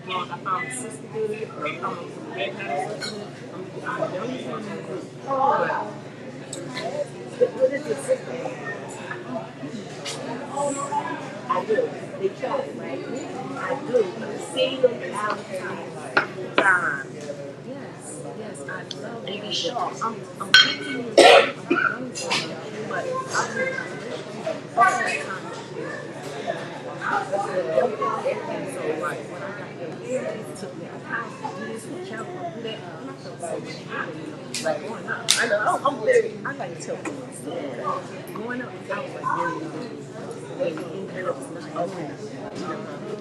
long as I found the sister good, or I found some red hot sister, I'm the youngest one in the group. But what is the sister? I do. They try it, right? I do. See them out time. Yes, yes, I love it. Be sharp. I'm 15 years old. I'm young, but I do all that time. And so, like, when I got there, it took me a house to do this, and travel, and do that. And I felt so much better. Like, growing up, I know, I'm very, I like to tell people, growing up, I was like very young. And it was not okay.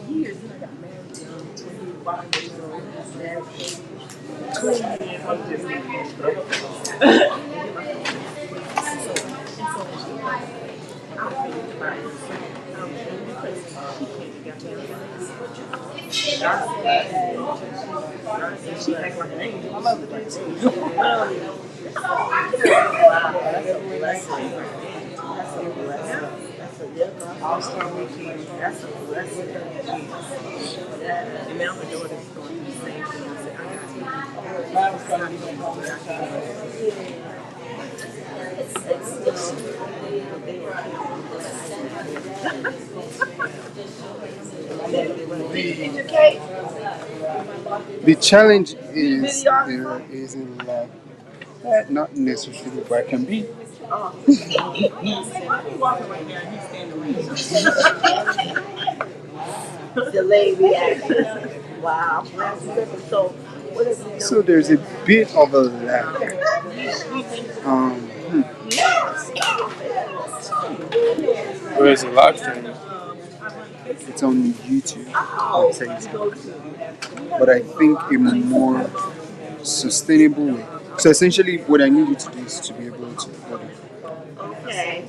Years, and I got married young, 25 years old, married, clean, I'm just she act like an angel. I love the too. All-Star Weekend. That's a blessing. And now my daughter's doing the same thing. I said, I The challenge is there is in life. Not necessarily where I can be. walking right now, he's standing right now. Delayed reaction. Wow. So there's a bit of a lack. Where's the live stream? It's on YouTube on Facebook, but I think a more sustainable way. So essentially, what I need you to do is to be able to record it. Okay.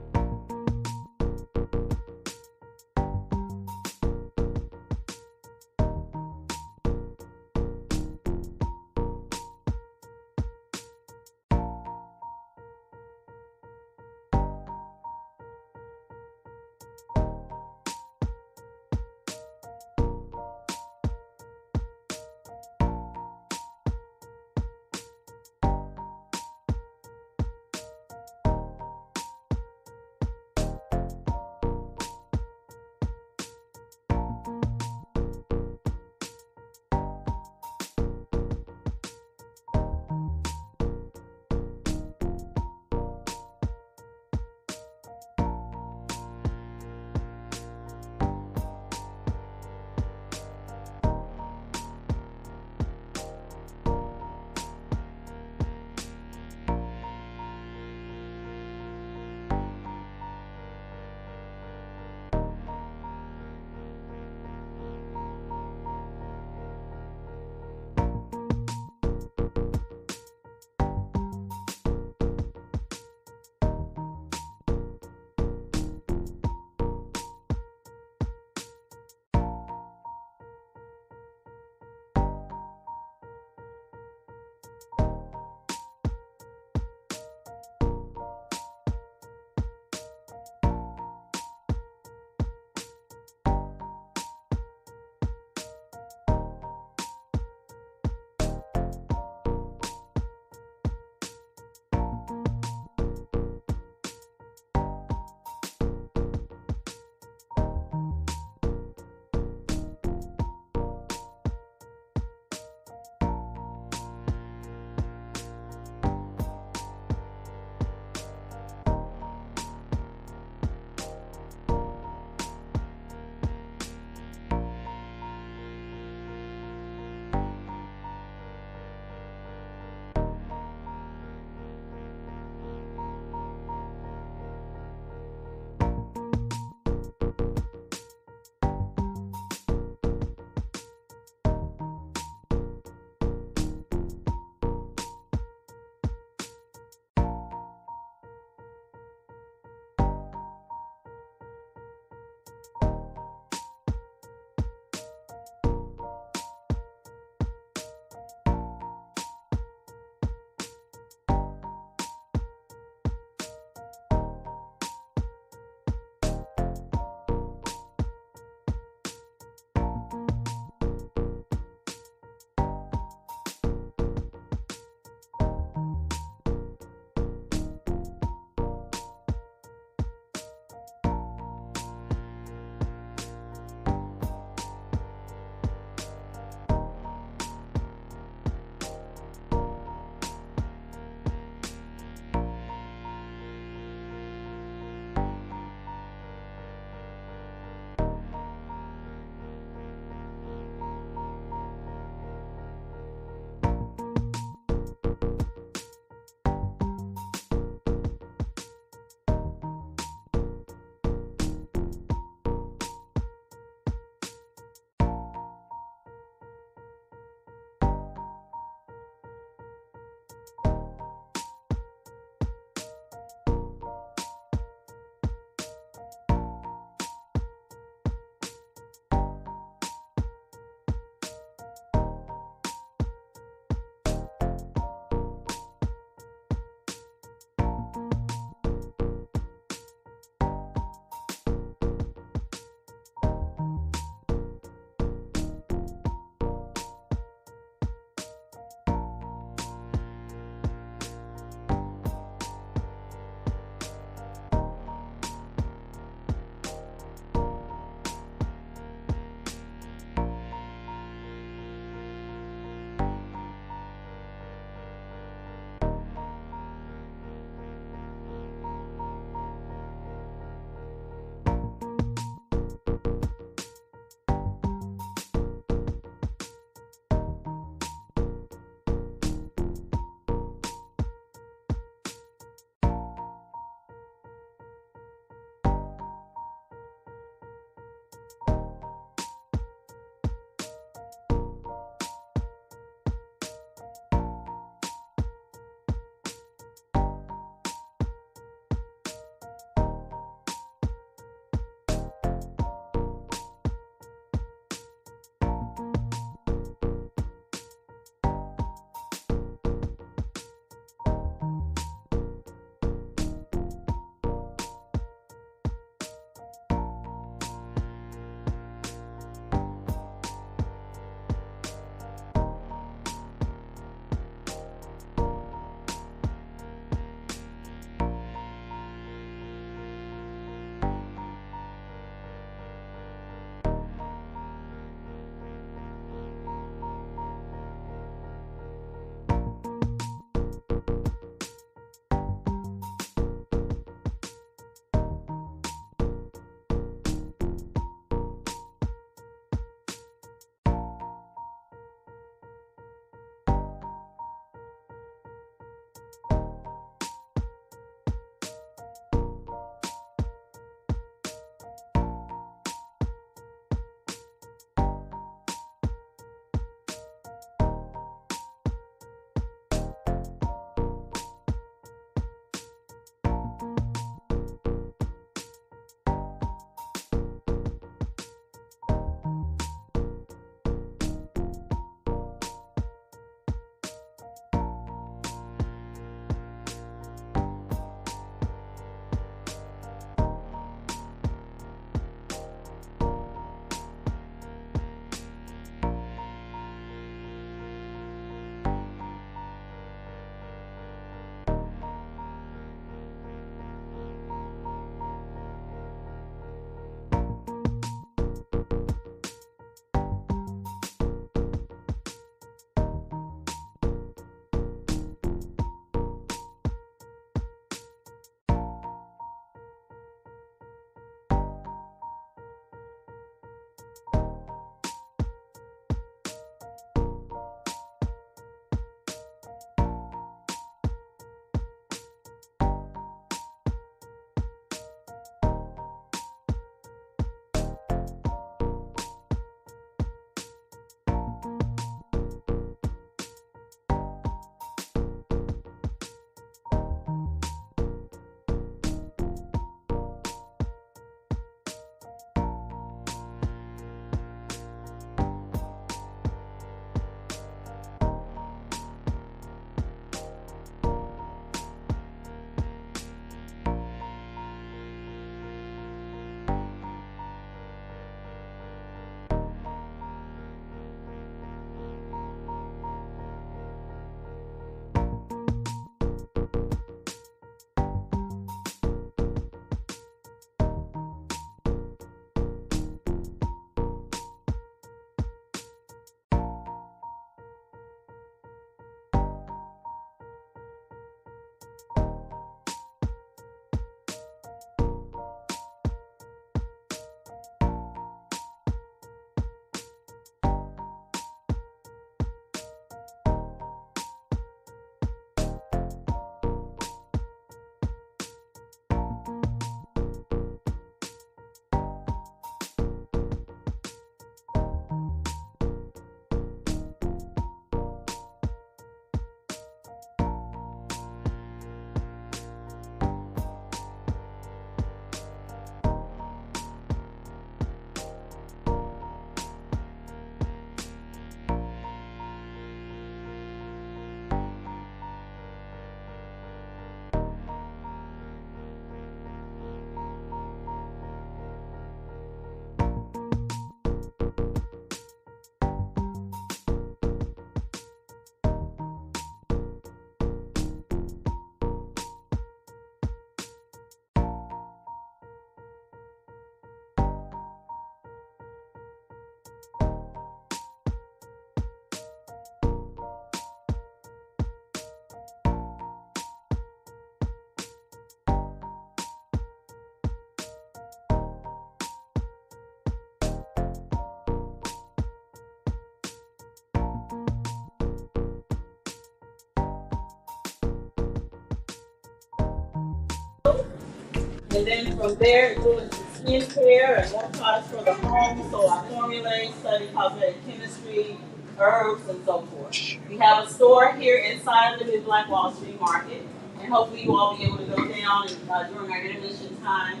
And then from there, doing skincare and more products for the home. So I formulate, study cosmetic chemistry, herbs, and so forth. We have a store here inside the New Black Wall Street Market. And hopefully you all be able to go down and, during our intermission time.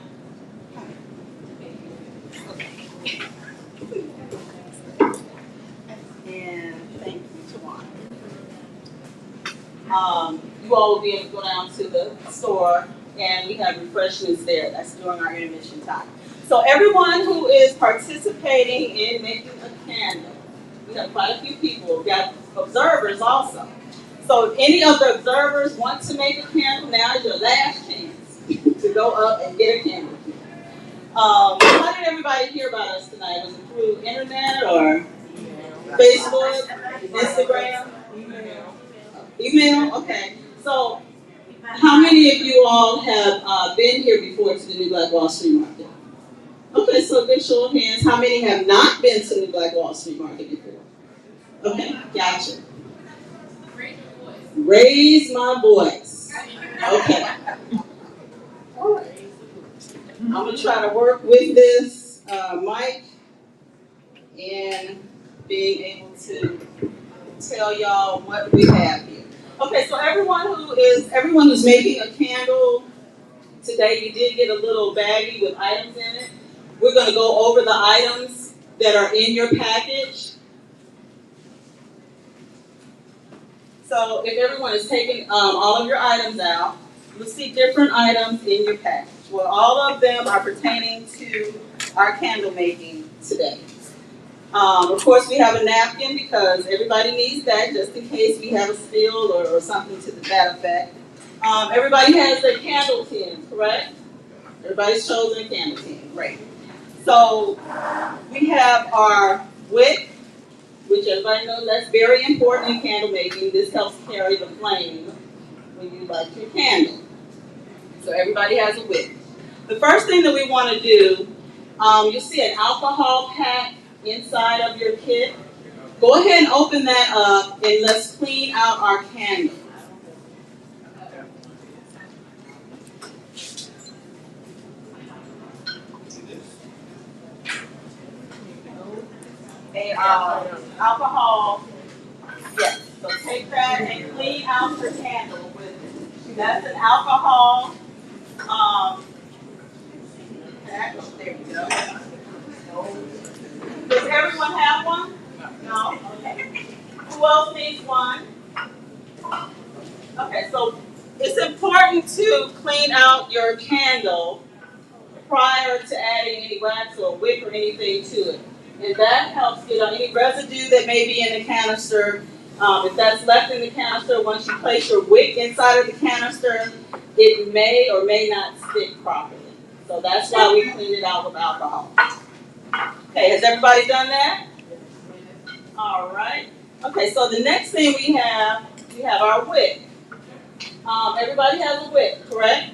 And thank you, Tawana. You all will be able to go down to the store and we have refreshments there. That's during our intermission time. So everyone who is participating in making a candle, we have quite a few people. We've got observers also. So if any of the observers want to make a candle, now is your last chance to go up and get a candle. How did everybody hear about us tonight? Was it through internet or Facebook, Instagram? Email? Okay. So how many of you all have been here before to the New Black Wall Street Market? Okay, so good show of hands. How many have not been to New Black Wall Street Market before? Okay, gotcha. Raise my voice. Okay. All right. I'm going to try to work with this mic and being able to tell y'all what we have here. Okay, so everyone who's making a candle today, you did get a little baggie with items in it. We're going to go over the items that are in your package. So if everyone is taking all of your items out, you'll see different items in your package. Well, all of them are pertaining to our candle making today. Of course, we have a napkin because everybody needs that just in case we have a spill or something to that effect. Everybody has their candle tin, correct? Everybody's chosen a candle tin, great. So we have our wick, which everybody knows that's very important in candle making. This helps carry the flame when you light your candle. So everybody has a wick. The first thing that we want to do, you'll see an alcohol pack inside of your kit. Go ahead and open that up and let's clean out our candle. Alcohol, yes. So take that and clean out your candle with it. That's an alcohol pack. There we go. Does everyone have one? No? Okay. Who else needs one? Okay, so it's important to clean out your candle prior to adding any wax or wick or anything to it. And that helps get on any residue that may be in the canister. If that's left in the canister, once you place your wick inside of the canister, it may or may not stick properly. So that's why we clean it out with alcohol. Okay, has everybody done that? All right. Okay, so the next thing we have our wick. Everybody has a wick, correct?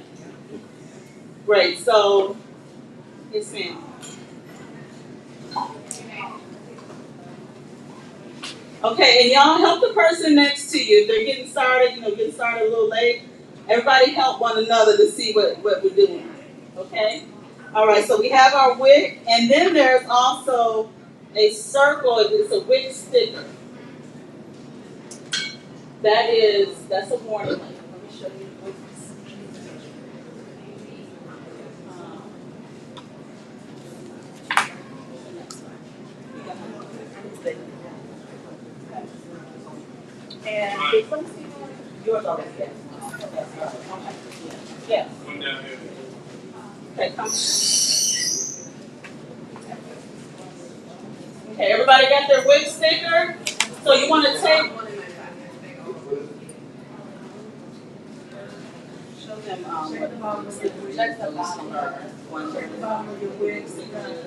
Great, so, yes ma'am. Okay, and y'all help the person next to you. If they're getting started a little late. Everybody help one another to see what we're doing. Okay? All right, so we have our wick, and then there's also a circle. It's a wick sticker. That's a warning light. Let me show you the wick and let me see yours already. Yes. Okay. Yes. One down here. Okay, come. Okay, everybody got their wick sticker? So you want to take. Show them check the bottom of your wig stickers.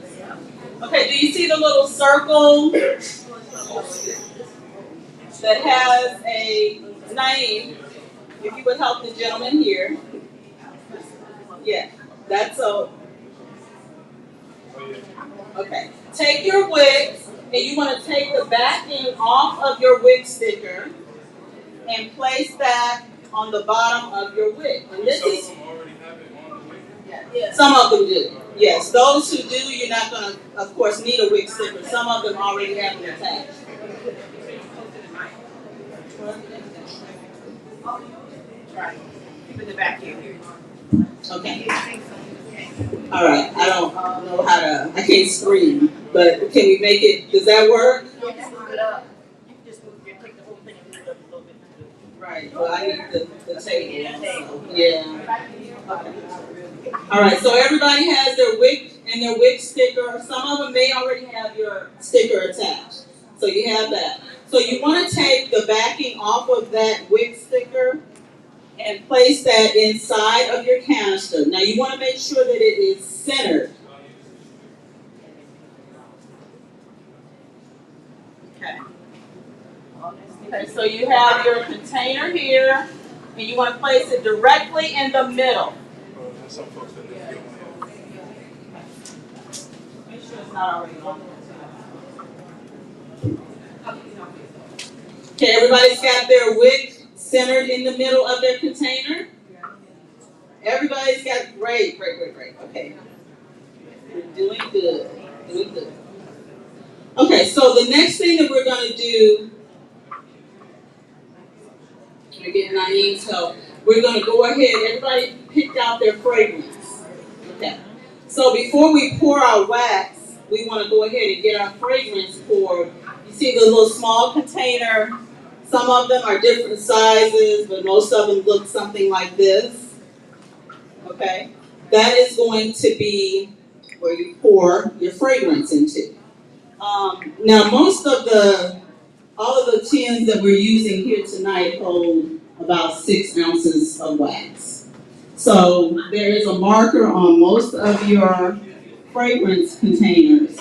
Okay, do you see the little circle that has a name? If you would help the gentleman here. Yeah, that's so. Okay, take your wig and you want to take the backing off of your wig sticker and place that on the bottom of your wig. And this is. Some of them do. Yes, those who do, you're not going to, of course, need a wick sticker. Some of them already have them attached. Right. Keep in the back here. Okay. All right. I don't know how to. I can't scream, but can we make it? Does that work? You just move it up. You can just take the whole thing and move it up a little bit. Right. Well, I need the table. So, yeah. Okay. All right. So everybody has their wick and their wick sticker. Some of them may already have your sticker attached. So you have that. So you want to take the backing off of that wick sticker and place that inside of your canister. Now you want to make sure that it is centered. Okay. Okay, so you have your container here, and you want to place it directly in the middle. Make sure it's not already on. Okay, everybody's got their wick centered in the middle of their container. Everybody's got great. Okay, we're doing good. Okay, so the next thing that we're going to do, we're getting Naeem's help. We're going to go ahead. Everybody picked out their fragrance. Okay. So before we pour our wax, we want to go ahead and get our fragrance poured. You see the little small container. Some of them are different sizes, but most of them look something like this. Okay. That is going to be where you pour your fragrance into. Now, all of the tins that we're using here tonight hold about 6 ounces of wax. So there is a marker on most of your fragrance containers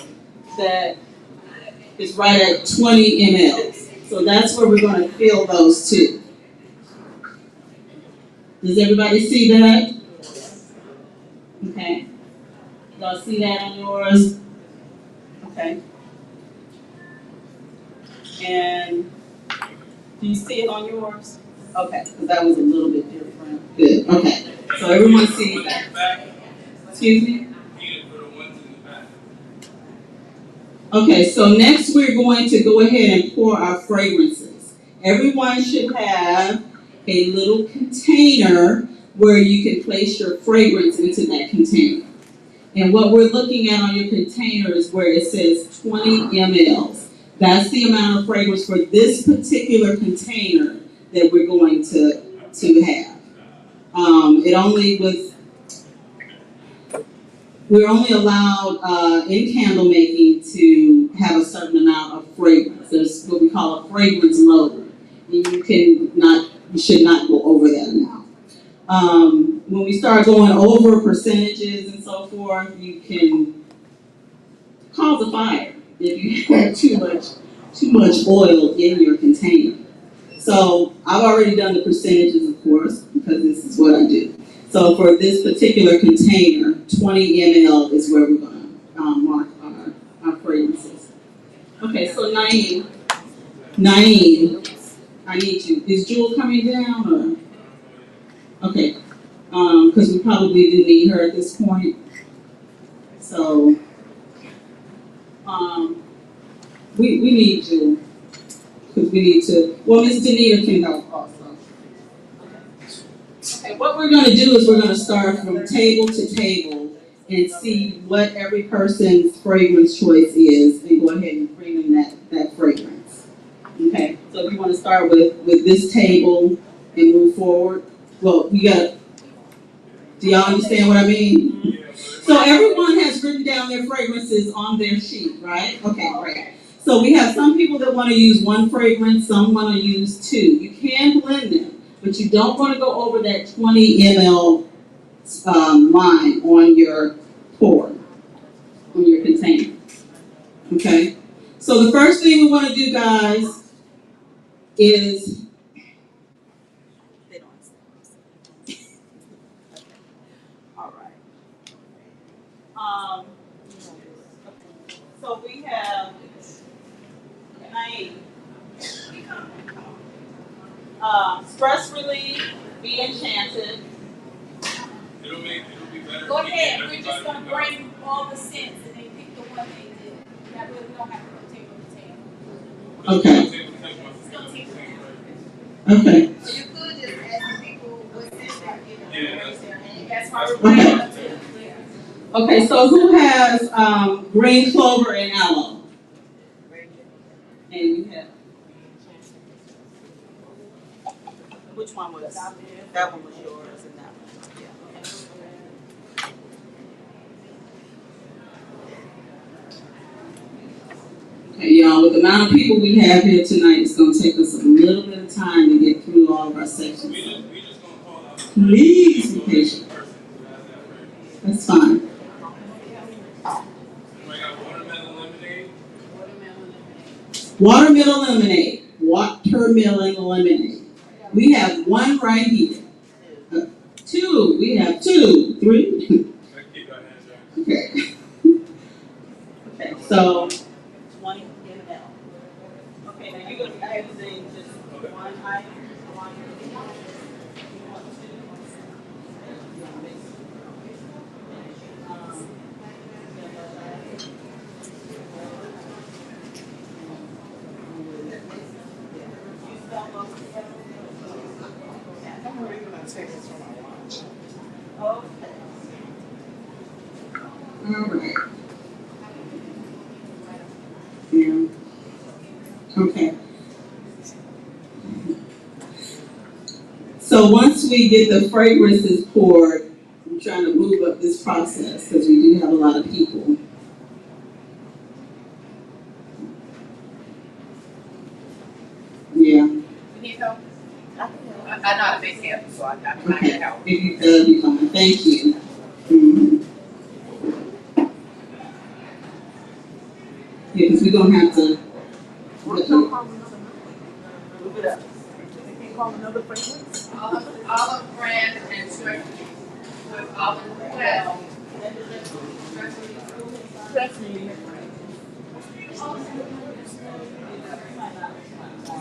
that is right at 20 mLs. So that's where we're going to fill those to. Does everybody see that? Okay. Y'all see that on yours? Okay. And do you see it on yours? Okay, because that was a little bit different. Good. Okay. So everyone sees that. Excuse me? Okay, so next we're going to go ahead and pour our fragrances. Everyone should have a little container where you can place your fragrance into that container. And what we're looking at on your container is where it says 20 mLs. That's the amount of fragrance for this particular container that we're going to have. We're only allowed in candle making to have a certain amount of fragrance. There's what we call a fragrance loader. And you should not go over that amount. When we start going over percentages and so forth, you can cause a fire if you have too much oil in your container. So I've already done the percentages, of course, because this is what I do. So for this particular container, 20 ml is where we're going to mark our fragrances. Okay, so Naeem, I need you. Is Jewel coming down or? Okay, because we probably do need her at this point. So we need Jewel because we need to. Well, Miss Danita can help also. Okay, what we're going to do is we're going to start from table to table and see what every person's fragrance choice is and go ahead and bring them that fragrance. Okay, so if you want to start with this table and move forward, well, do y'all understand what I mean? So everyone has written down their fragrances on their sheet, right? Okay, great. So we have some people that want to use one fragrance, some want to use 2. You can blend them, but you don't want to go over that 20 ml line on your pour, on your container. Okay? So the first thing we want to do, guys, is all right. So we have Stress Relief, Be Enchanted. It'll be better. we're just gonna bring all the scents and they pick the one they did. That way we don't have to put table to table. Okay. It's gonna take forever. Okay. So you could just ask the people what scent they give them. That's my Okay. request. Okay, so who has green clover and aloe? And you have. Which one was? That one was yours and that one. Yeah. Okay, y'all, with the amount of people we have here tonight, it's gonna take us a little bit of time to get through all of our sections. Please be patient. That's fine. Watermelon lemonade. Watermelon lemonade. We have one right here. Two. We have two. Three. Okay. Okay. So 20 ml. Okay. Now you're gonna be using just one item. Alright. Yeah. Okay. So once we get the fragrances poured, I'm trying to move up this process because we do have a lot of people. Yeah. You need help? I'm not a big help, so I'm not Okay. gonna help. That'll be fine. Thank you. Mhm. Yeah, because we're gonna have to. Move it up. Can you call another fragrance? Olive brand and Swift with olive well. Stephanie.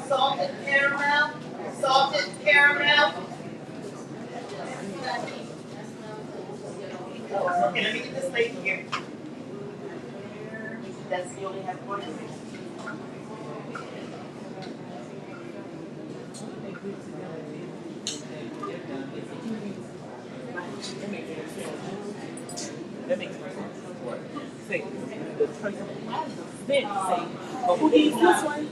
Salted caramel. Salted caramel. Okay, let me get this lady here. That's the only have one. That makes sense. Say, the person that has the scent, say, oh, who needs this one?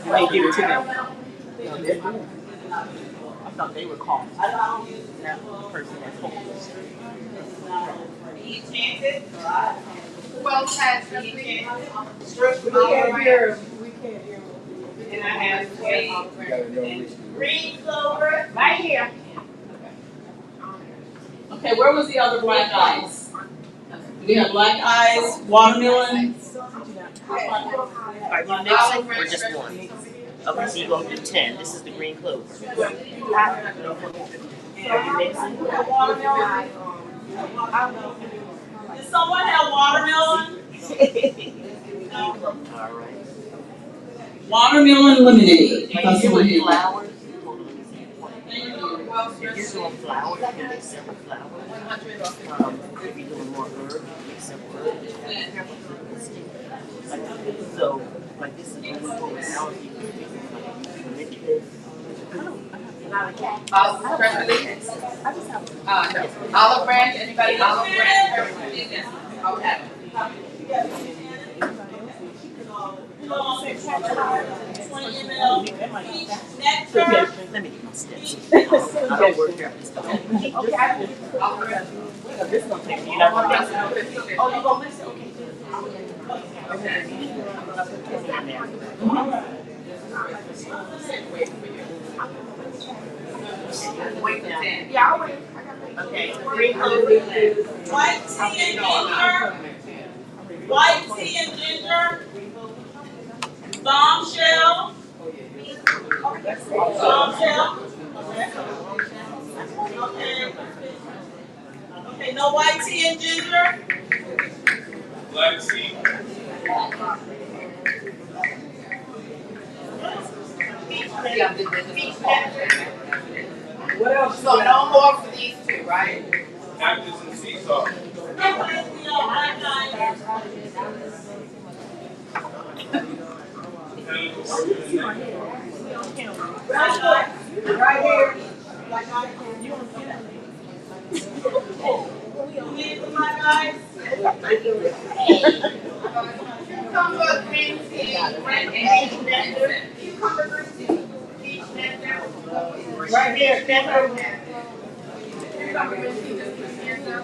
You may give it to them. No, they're doing it. I thought they were called. Now the person that's hopeless. Enchanted. Who else has the enchanted? We can't hear. And I have suede. Green clover. Right here. Okay, where was the other black eyes? We have black eyes, watermelon. Are you mixing or just one? Okay, so you go to 10. This is the green clover. Are you mixing? Does someone have watermelon? All right. Watermelon lemonade. Are you doing flowers? Hold on, let me see. If you're doing flowers, you can mix several flowers. If you're doing more herbs, mix several herbs. So, like this is really cool. Now if you can make this. Olive branch. Anybody? Olive branch. Okay. 20 ml peach nectar. Let me get my steps. I don't work here. This is gonna take me. You're not gonna mix it. Oh, you're gonna mix it? Wait for 10. Yeah, I'll wait. Okay. Green clover. White tea and ginger. White tea and ginger. Bombshell. Bombshell. Okay. Okay, no white tea and ginger. Black tea. What else? So no more for these two, right? Cactus and sea salt. Right here. Leave with my guys. Cucumber, green tea, red and nectar. Cucumber, green tea, peach nectar. Right here, Stephen. Cucumber, green tea, just peach nectar.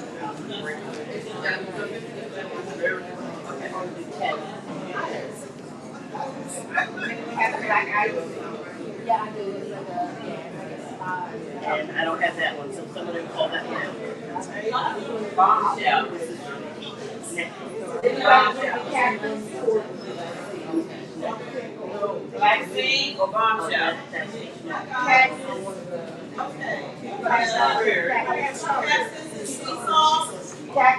And I don't have that one, so some of them call that one. Yeah. Black seed or bombshell? Cactus and sea salt. Okay.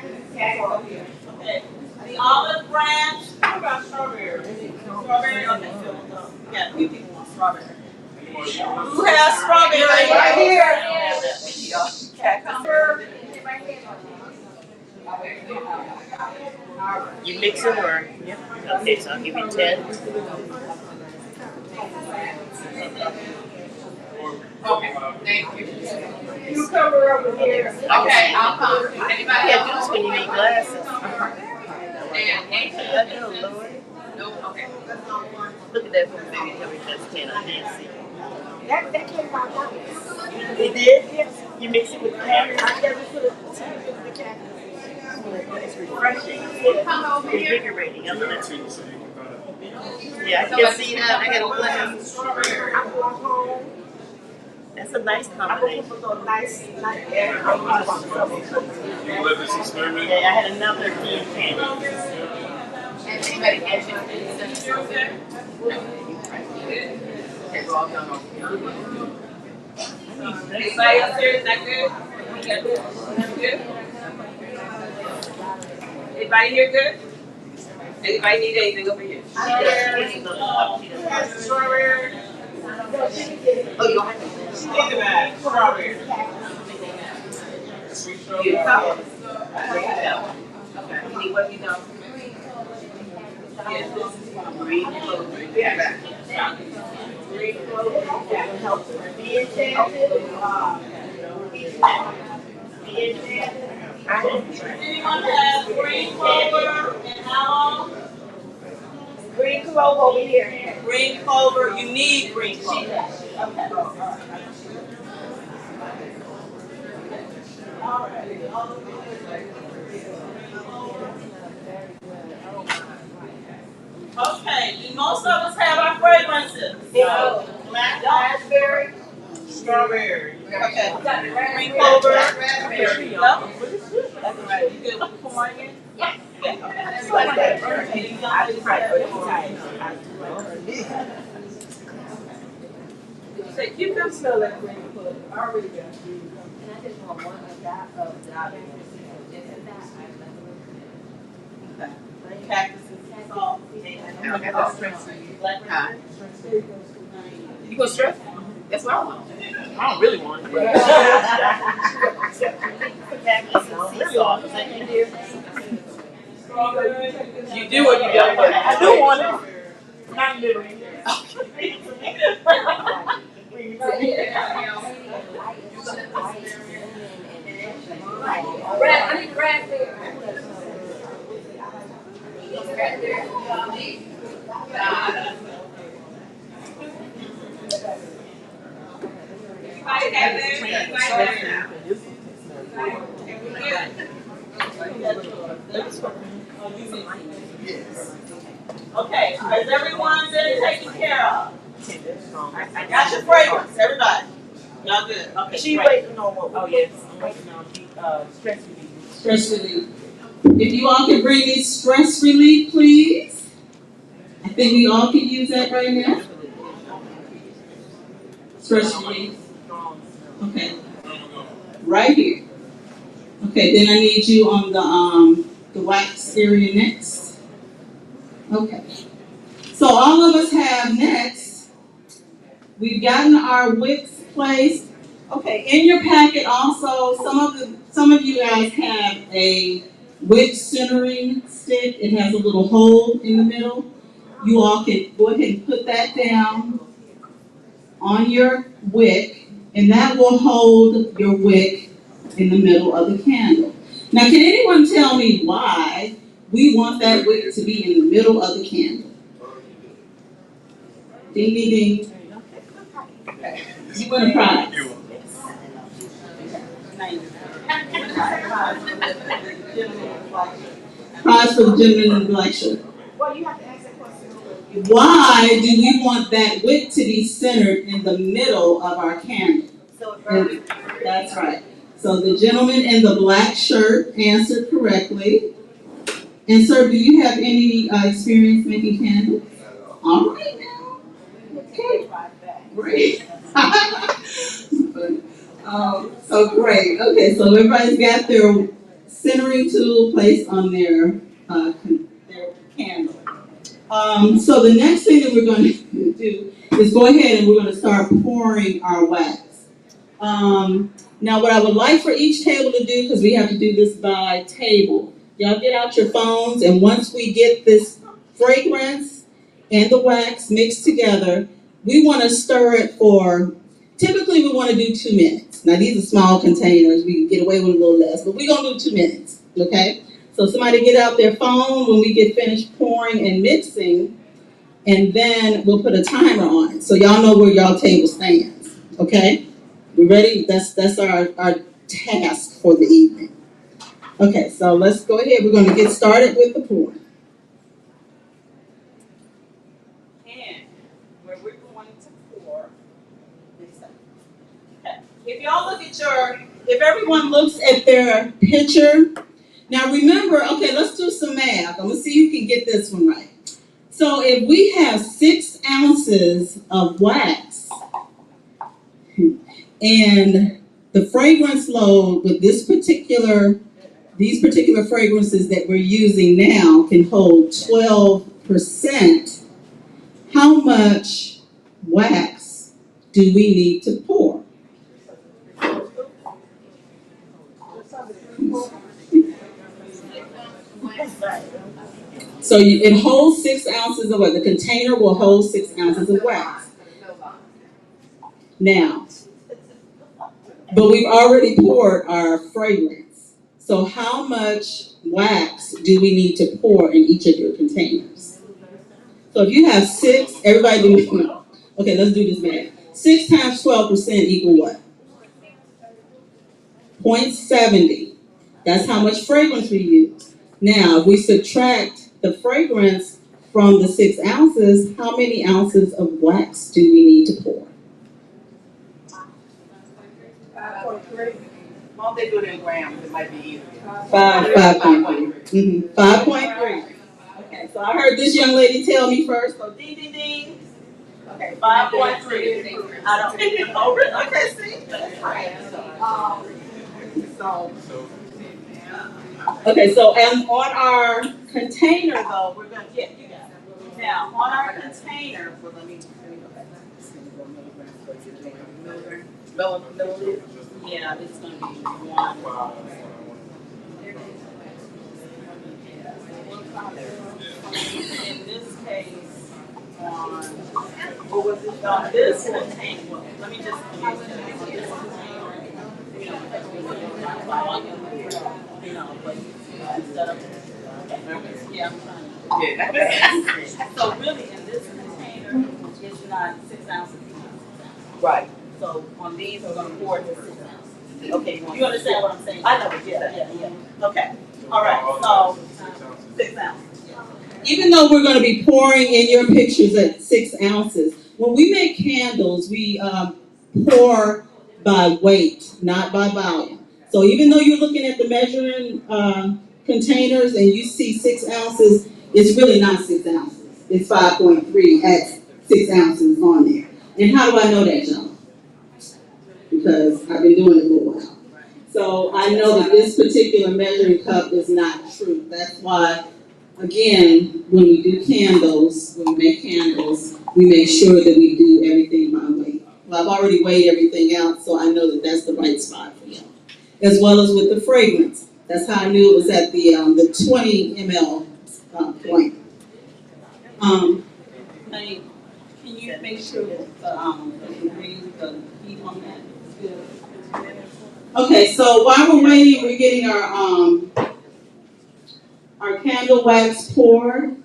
The olive branch. What about strawberry? Strawberry? Okay. Yeah, few people want strawberry. Who has strawberry? Right here. You mix them or? Yep. Okay, so I'll give you 10. Okay, thank you. Cucumber over here. Okay, I'll come. Anybody Yeah, else? juice when you need glasses. And I do, Lord. no, okay. Look at that for me, baby. Tell me that's 10. I didn't see. That came out nice. It did? Yes. You mix it with carrots. I never put a tea with the cactus. It's refreshing. Come over here. Invigorating. I'm gonna yeah, I can see that. I got a glass. I'm going home. That's a nice I'm going combination. to put a nice You let this experiment. Yeah, I had another tea and candy. And anybody catch it? Okay, we're all done over here. Anybody else here? Is that good? Yeah, good. That's good. Anybody here good? Anybody need anything over here? Strawberry. Oh, you don't have to. She get the bag. Strawberry. Sweet You strawberry. couple. Okay. You need what you know? Yes, this is from green clover. Yeah. Green clover that helps her be enchanted. Be enchanted. Anyone have green clover and aloe? Green clove over here. Green clover, you need green clover. Okay. Okay, do most of us have our fragrances? Black raspberry, strawberry. Okay. Green clover, raspberry. No? That's right. You good with Hawaiian? Yeah. Did you say cucumber? Smell like green clover. I already got you. And I just want one of that, Cactus and salt. Black pepper. You go stress? That's what I want. I don't really want it. Cactus and sea salt. Is that you dear? You do or you don't want it? I do want it. Not literally. I need raspberry. Everybody have theirs? Everybody have Okay, is everyone been taken care of? I got your fragrance, everybody. Y'all good? Okay. She great. waiting on what? Oh, yes. I'm waiting on the stress relief. Stress relief. If you all can bring me stress relief, please. I think we all can use that right now. Stress relief. Okay. Right here. Okay, then I need you on the wax area next. Okay. So all of us have next. We've gotten our wicks placed. Okay, in your packet also, some of you guys have a wick centering stick. It has a little hole in the middle. You all can go ahead and put that down on your wick, and that will hold your wick in the middle of the candle. Now, can anyone tell me why we want that wick to be in the middle of the candle? Ding, ding, ding. You want to try? Prize for the gentleman in the black shirt. Well, you have to ask that question. Why do we want that wick to be centered in the middle of our candle? So it burns. That's right. So the gentleman in the black shirt answered correctly. And sir, do you have any experience making candles? All right now. Okay. Great. So great. Okay, so everybody's got their centering tool placed on their candle. So the next thing that we're going to do is go ahead and we're going to start pouring our wax. Now what I would like for each table to do, because we have to do this by table, y'all get out your phones, and once we get this fragrance and the wax mixed together, we want to stir it for, typically we want to do 2 minutes. Now these are small containers, we can get away with a little less, but we're going to do 2 minutes, okay? So somebody get out their phone when we get finished pouring and mixing, and then we'll put a timer on it, so y'all know where y'all table stands, okay? We ready? That's our task for the evening. Okay, so let's go ahead. We're going to get started with the pouring. And where we're going to pour, okay. If y'all look at if everyone looks at their picture, now remember, okay, let's do some math. I'm going to see who can get this one right. So if we have 6 ounces of wax, and the fragrance load with these particular fragrances that we're using now can hold 12%, how much wax do we need to pour? So it holds 6 ounces of wax. The container will hold 6 ounces of wax. Now, but we've already poured our fragrance. So how much wax do we need to pour in each of your containers? So if you have 6, everybody do, okay, let's do this math. 6 times 12% equal what? 0.70. That's how much fragrance we use. Now, if we subtract the fragrance from the 6 ounces, how many ounces of wax do we need to pour? 5.3. Why don't they do it in grams? It might be easier. 5.3. 5.3. Okay, so I heard this young lady tell me first, so ding, ding, ding. Okay, 5.3. I don't think it's over. Okay, see? That's right. Okay, so and on our container though, we're gonna get you guys. Now on our container, well, let me go back. Millimeter. Yeah, it's gonna be 1. In this case, on this container, well, let me just on this container, but instead of, yeah, I'm trying to. So really, in this container, it's not 6 ounces. Right. So on these, we're gonna pour it to 6 ounces. Okay, you understand what I'm saying? I know, yeah. Okay, all right, so 6 ounces. Even though we're gonna be pouring in your pictures at 6 ounces, when we make candles, we pour by weight, not by volume. So even though you're looking at the measuring containers and you see 6 ounces, it's really not 6 ounces. It's 5.3 at 6 ounces on there. And how do I know that, John? Because I've been doing it for a while. So I know that this particular measuring cup is not true. That's why, again, when we do candles, when we make candles, we make sure that we do everything by weight. Well, I've already weighed everything out, so I know that that's the right spot for you. As well as with the fragrance. That's how I knew it was at the 20 ml point. Hey, can you make sure that the heat on that is good? Okay, so while we're waiting, we're getting our candle wax poured.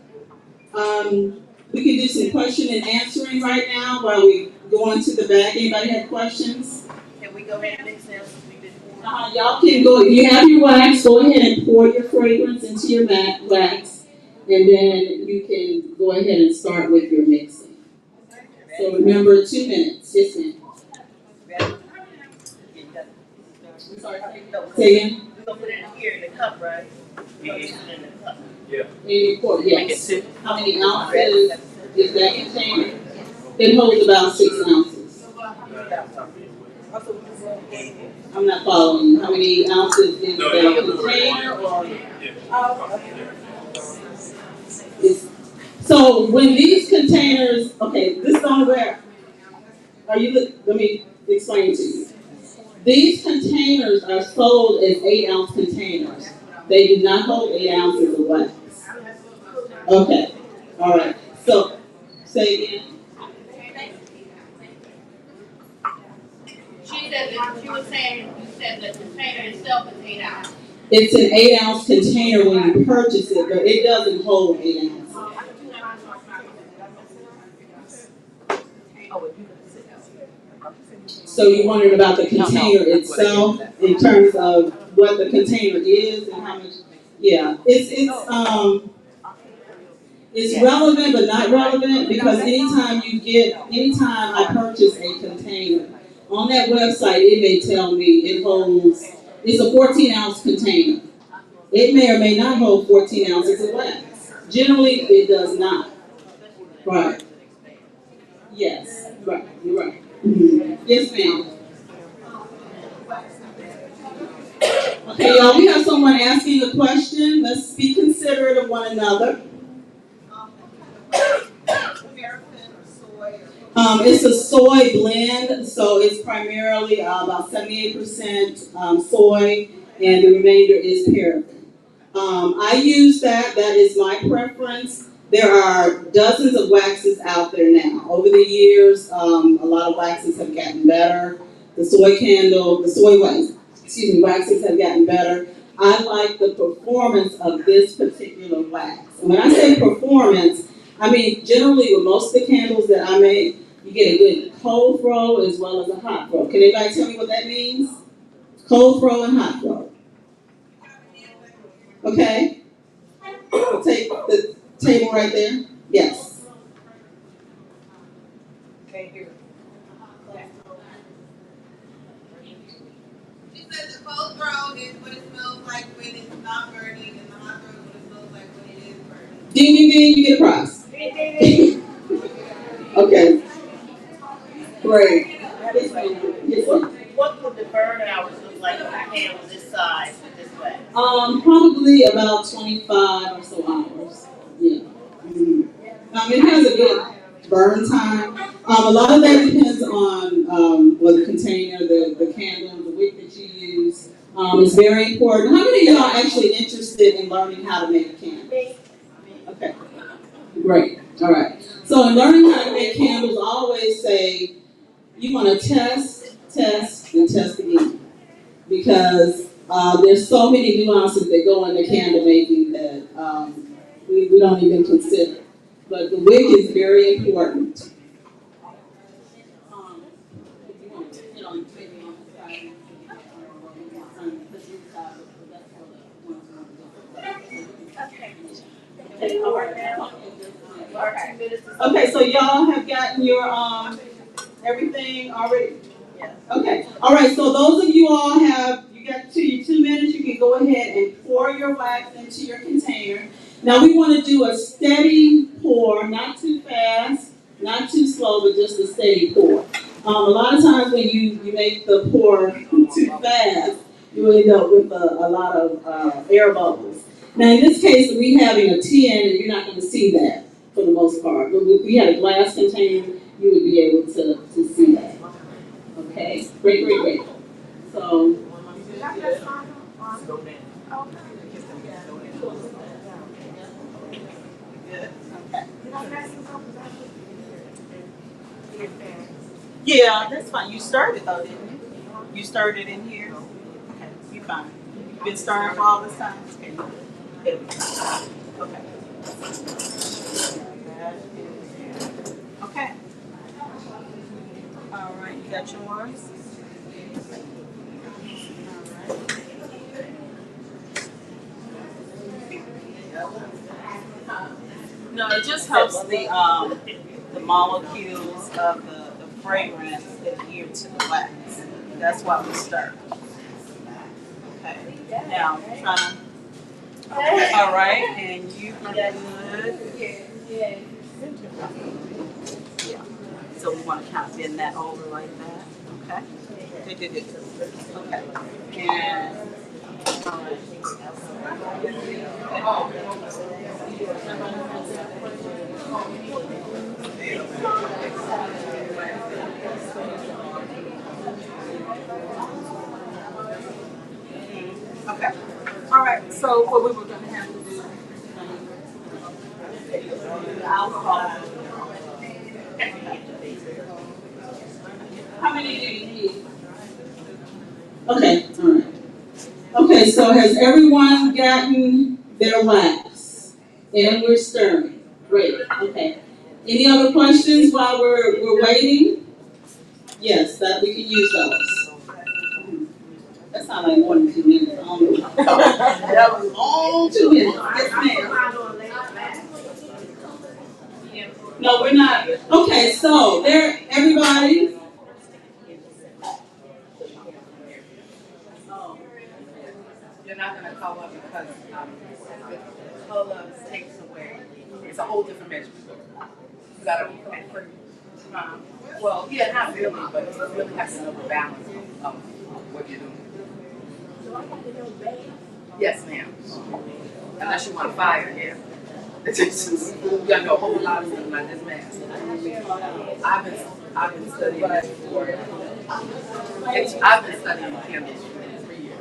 We can do some question and answering right now while we go into the bag. Anybody have questions? Can we go ahead and mix them since we've been pouring? Y'all can go, if you have your wax, go ahead and pour your fragrance into your wax, and then you can go ahead and start with your mixing. So remember, 2 minutes. Yes, ma'am. I'm sorry, say again? We're gonna put it in here in the cup, right? We're gonna put it in the cup. In your quart, yes. How many ounces is that container? It holds about 6 ounces. I'm not following you. How many ounces is the container or? So when these containers, okay, this is on where, let me explain to you. These containers are sold as 8-ounce containers. They do not hold 8 ounces of wax. Okay, all right. So, say again. She was saying, you said the container itself is 8 ounces. It's an 8-ounce container when you purchase it, but it doesn't hold 8 ounces. So you're wondering about the container itself in terms of what the container is and how much? Yeah, it's relevant but not relevant because anytime I purchase a container, on that website it may tell me it's a 14-ounce container. It may or may not hold 14 ounces of wax. Generally, it does not. Right. Yes, right, you're right. Mm-hmm. Yes, ma'am. Okay, y'all, we have someone asking a question. Let's be considerate of one another. It's a soy blend, so it's primarily about 78% soy, and the remainder is paraffin. I use that. That is my preference. There are dozens of waxes out there now. Over the years, a lot of waxes have gotten better. The soy waxes have gotten better. I like the performance of this particular wax. And when I say performance, I mean generally with most of the candles that I make, you get a good cold throw as well as a hot throw. Can anybody tell me what that means? Cold throw and hot throw. Okay? Take the table right there. Yes. She said the cold throw is what it smells like when it's not burning, and the hot throw is what it smells like when it is burning. Ding, ding, ding, you get a prize. Okay. Great. What would the burn hours look like on a candle this size with this wax? Probably about 25 or so hours. Yeah. Mm-hmm. It has a good burn time. A lot of that depends on the container, the candle, the wick that you use. It's very important. How many of y'all are actually interested in learning how to make candles? Okay. Great. All right. So in learning how to make candles, I always say you want to test, and test again. Because there's so many nuances that go into candle making that we don't even consider. But the wick is very important. Okay, so y'all have gotten your everything already? Yes. Okay. All right, so those of you all you got your 2 minutes, you can go ahead and pour your wax into your container. Now we want to do a steady pour, not too fast, not too slow, but just a steady pour. A lot of times when you make the pour too fast, you end up with a lot of air bubbles. Now in this case, we having a tin, and you're not going to see that for the most part. But if we had a glass container, you would be able to see that. Okay, great. So, Good. Okay. Yeah, that's fine. You started though, didn't you? You started in here. Okay, you fine. You've been starting for all this time. Okay. Good. Okay. Okay. All right. You got yours. No, it just helps the molecules of the fragrance adhere to the wax. That's why we stir. Okay. Now try to. All right, and you are good. Yeah. So we want to kind of bend that over like that. Okay. Good. Okay. And all right. Okay. All right. So what we were going to have to do, alcohol. How many do you need? Okay. All right. Okay. So has everyone gotten their wax? And we're stirring. Great. Okay. Any other questions while we're waiting? Yes, that we can use those. That sounds like more than 2 minutes. I don't know. That was long 2 minutes. Yes, ma'am. No, we're not. Okay, so there, everybody. You're not going to color because the color takes away. It's a whole different measurement. You got to well, yeah, not really, but you really have to know the balance of what you're doing. Yes, ma'am. Unless you want fire, yeah. You got to know a whole lot of things like this, man. I've been studying this for. I've been studying candles for 3 years,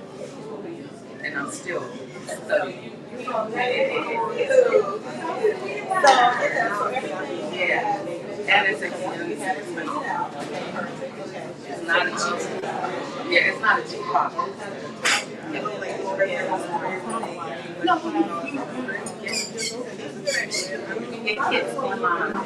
and I'm still studying. Yeah, and it's expensive. It's not a cheap. Yeah, it's not a cheap product. No, you can get kits online.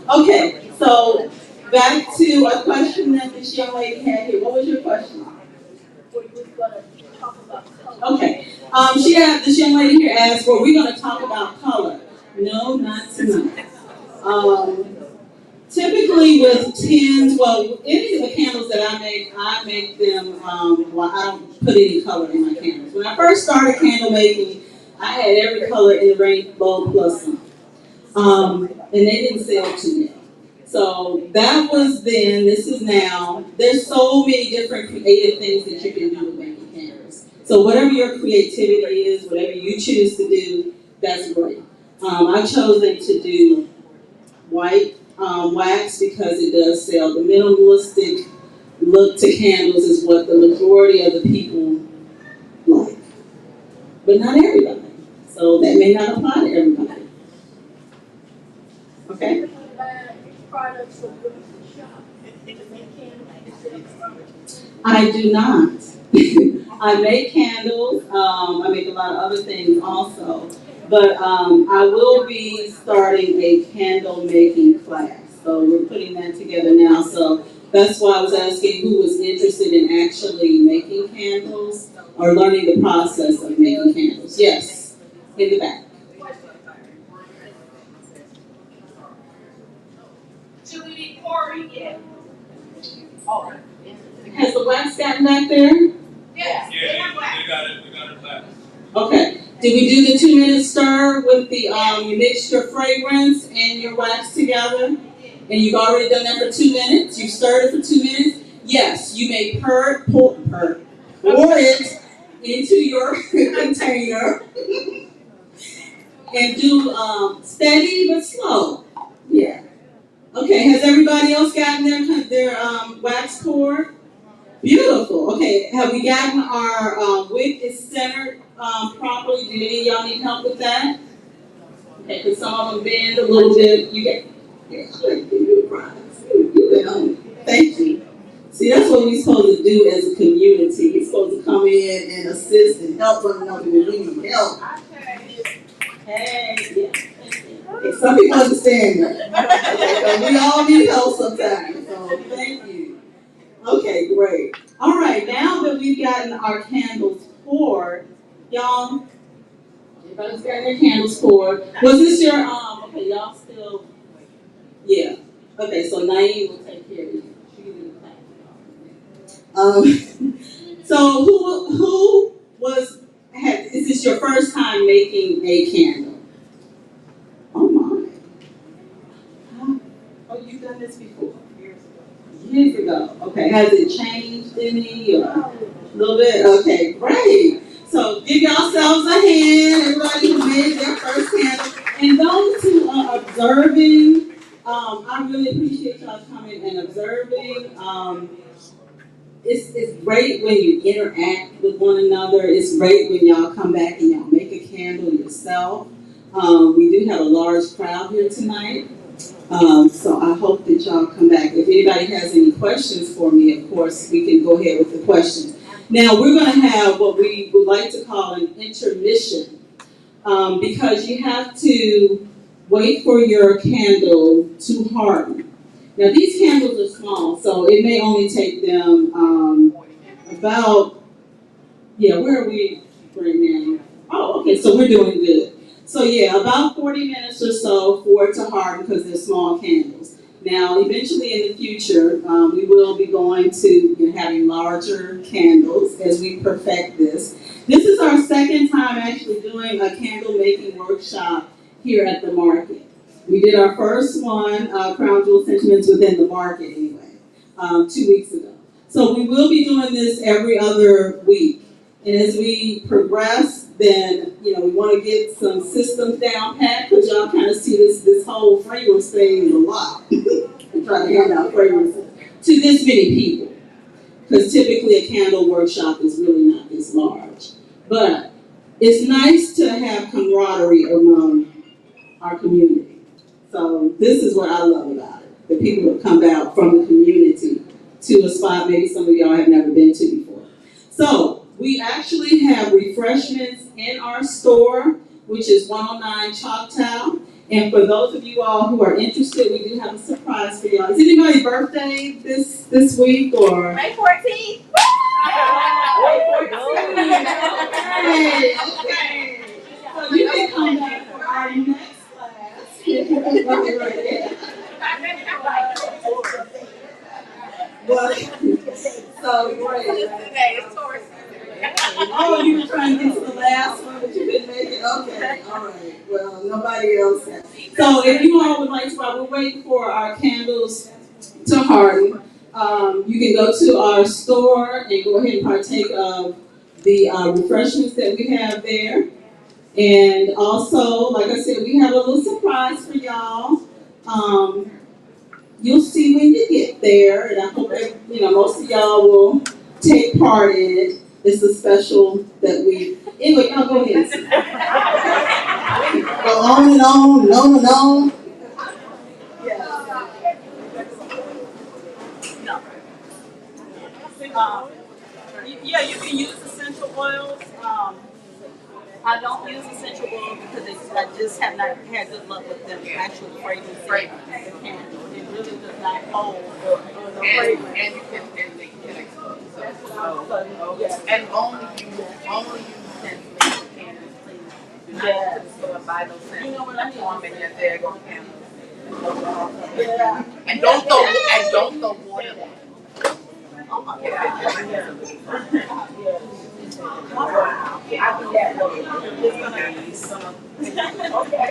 Okay, so back to a question that this young lady had here. What was your question? Okay, this young lady here asked, were we going to talk about color? No, not tonight. Typically with tins, well, any of the candles that I make them, well, I don't put any color in my candles. When I first started candle making, I had every color in the rainbow plus some. And they didn't sell too well. So that was then, this is now. There's so many different creative things that you can do with making candles. So whatever your creativity is, whatever you choose to do, that's great. I've chosen to do white wax because it does sell. The minimalistic look to candles is what the majority of the people like, but not everybody. So that may not apply to everybody. Okay? I do not. I make candles. I make a lot of other things also. But I will be starting a candle making class. So we're putting that together now. So that's why I was asking who was interested in actually making candles or learning the process of making candles. Yes, in the back. Do we need pouring yet? Oh. Has the wax gotten back there? Yes. Yeah, we got it back. Okay. Did we do the 2 minute stir with the you mixed your fragrance and your wax together? And you've already done that for 2 minutes? You've stirred it for 2 minutes? Yes, you may pour it into your container and do steady but slow. Yeah. Okay, has everybody else gotten their wax poured? Beautiful. Okay, have we gotten our wick is centered properly? Do any of y'all need help with that? Okay, because some of them bend a little bit. You get, yeah, I'm gonna give you a prize. You went on. Thank you. See, that's what we're supposed to do as a community. We're supposed to come in and assist and help one another when we need help. Hey, yeah. Okay, some people understand that. Okay, we all need help sometimes. So thank you. Okay, great. All right, now that we've gotten our candles poured, y'all, everybody's got their candles poured. Was this your, okay, y'all still, yeah. Okay, so Naeem will take care of you. She can do the thing. So who is this your first time making a candle? Oh my. Oh, you've done this before? Years ago. Okay, has it changed any or a little bit? Okay, great. So give yourselves a hand, everybody who made their first candle. And those who are observing, I really appreciate y'all coming and observing. It's great when you interact with one another. It's great when y'all come back and y'all make a candle yourself. We do have a large crowd here tonight. So I hope that y'all come back. If anybody has any questions for me, of course, we can go ahead with the questions. Now, we're going to have what we would like to call an intermission, because you have to wait for your candle to harden. Now, these candles are small, so it may only take them about, yeah, where are we right now? Oh, okay, so we're doing good. So yeah, about 40 minutes or so for it to harden because they're small candles. Now, eventually in the future, we will be going to having larger candles as we perfect this. This is our second time actually doing a candle making workshop here at the market. We did our first one, Crown Jewel Sentiments Within the Market anyway, 2 weeks ago. So we will be doing this every other week. And as we progress, then, we want to get some systems down pat, because y'all kind of see this whole fragrance thing is a lot. We try to hand out fragrances to this many people. Because typically a candle workshop is really not this large. But it's nice to have camaraderie among our community. So this is what I love about it. The people have come out from the community to a spot maybe some of y'all have never been to before. So we actually have refreshments in our store, which is 109 Choctaw. And for those of you all who are interested, we do have a surprise for y'all. Is anybody's birthday this week or? May 14th. May 14th. Okay. So you can come back for our next class. But, so great. Oh, you were trying to get to the last one, but you couldn't make it? Okay, all right. Well, nobody else has. So if you all would like to, while we're waiting for our candles to harden, you can go to our store and go ahead and partake of the refreshments that we have there. And also, like I said, we have a little surprise for y'all. You'll see when you get there, and I hope that, most of y'all will take part in it. It's a special that we, anyway, y'all go ahead. Go on and on. Yeah, you can use essential oils. I don't use essential oils because I just have not had good luck with them actual fragrance. The candle. It really does not hold the fragrance. And they can explode. And only use scents that you can, please. Do not go to the store and buy those scents. You know what I mean? And yet there go candles. Yeah. And don't throw water. Oh my God. I do that really. It's gonna be some. Okay.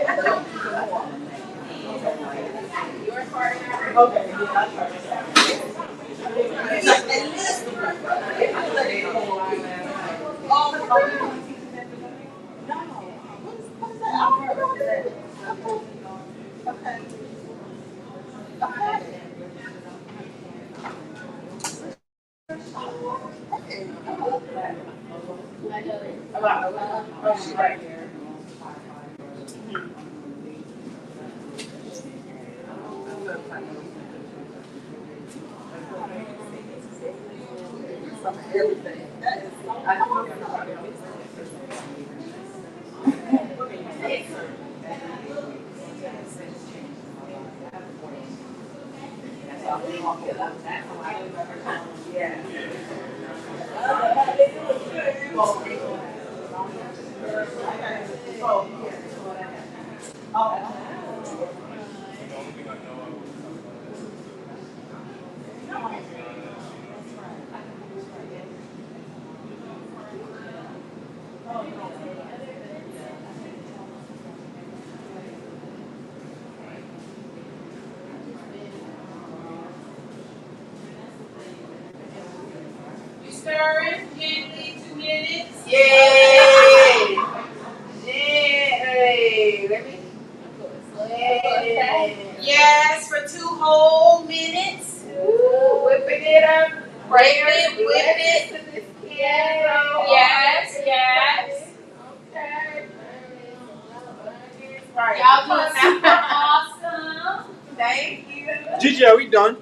Your part now. Okay, yeah, I'll try that. Oh, she's right here. You stirring gently, 2 minutes. Yay! Yay! Let me. Yay! Yes, for 2 whole minutes. Ooh, whipping it up. Whip it, whip it. To this piano. Yes, yes. Okay. Right. Y'all doing super awesome. Thank you. Gigi, are we done?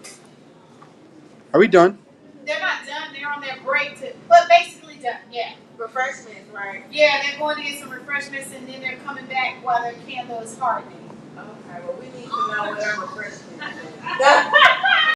Are we done? They're not done. They're on their break but basically done. Yeah. Refreshments, right? Yeah, they're going to get some refreshments and then they're coming back while their candle is hardening. Okay, well, we need to know what our refreshments is.